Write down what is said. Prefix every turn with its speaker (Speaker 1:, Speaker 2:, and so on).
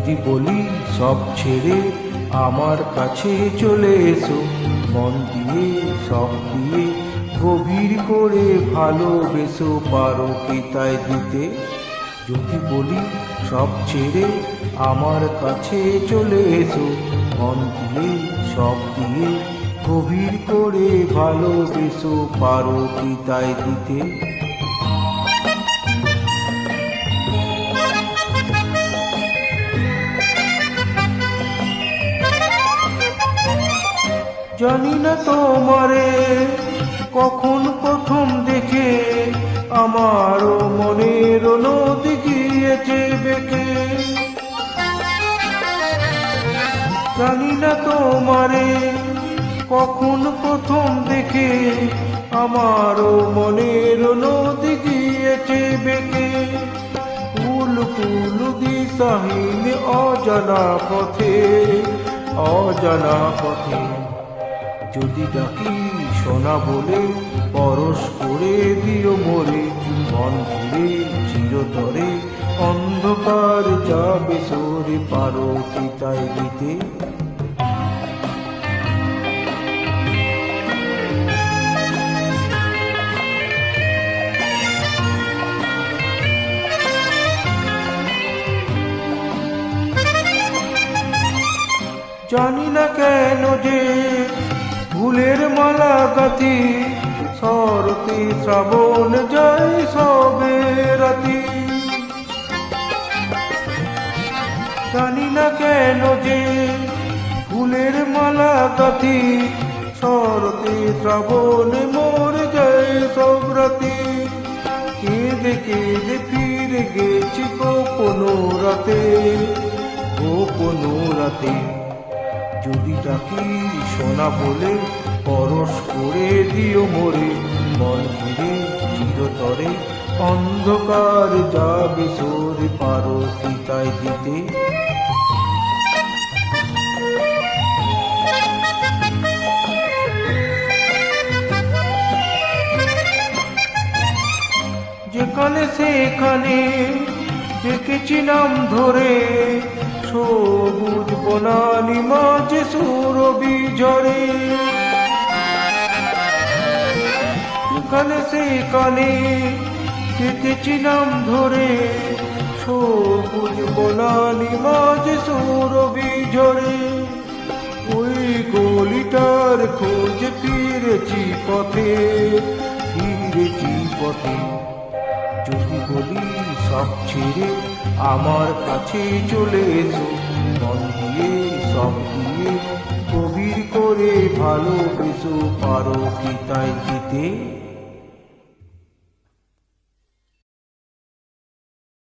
Speaker 1: যদি বলি সব ছেড়ে আমার কাছে চলে এসো, মন দিয়ে সব দিয়ে গভীর করে ভালোবেসো, পারো কি তাই দিতে? যদি বলি সব ছেড়ে আমার কাছে চলে এসো, মন দিয়ে সব দিয়ে গভীর করে ভালোবেসো, পারো কি তাই দিতে? জানি না তোমারে কখন প্রথম দেখে আমারও মনের নদী গিয়েছে বেঁকে। জানি না তোমারে কখন প্রথম দেখে আমারও মনের নদী গিয়েছে বেঁকে। কুল কুল দিশাহীন অজানা পথে, অজানা পথে যদি ডাকি সোনা বলে পরশ করে দিও মোরে, মন ঘুরে চিরতরে অন্ধকার যাবে সরে, পারো কি তাই দিতে? জানি না কেন যে ফুলের মালা গাঁথি, শরতে শ্রাবণ যায় সবে রাতি। জানি না কেন যে ফুলের মালা গাঁথি, শরতে শ্রাবণ মোর যায় সব রাতি। কেঁদে কেঁদে ফিরে গেছি গোপন রাতে, গোপন রাতে যদি ডাকি সোনা বলে পরশ করে দিও মোরে, মন ঘিরে চিরতরে অন্ধকার যাবে সরে, পারো কি তাই দিতে? যেখানে সেখানে দেখেছি নাম ধরে, সবুজ বনানি মাঝে সুরভি ঝরে। যেখানে সেখানে দেখেছি নাম ধরে, সবুজ বনানি মাঝে সুরভি ঝরে। ওই গলিটার খোঁজে ফিরেছি পথে, ফিরেছি পথে। যদি বলি সব ছেড়ে আমার কাছে চলে এসো, মন দিয়ে সব দিয়ে গভীর করে ভালোবেসো, পারো কি তাই দিতে?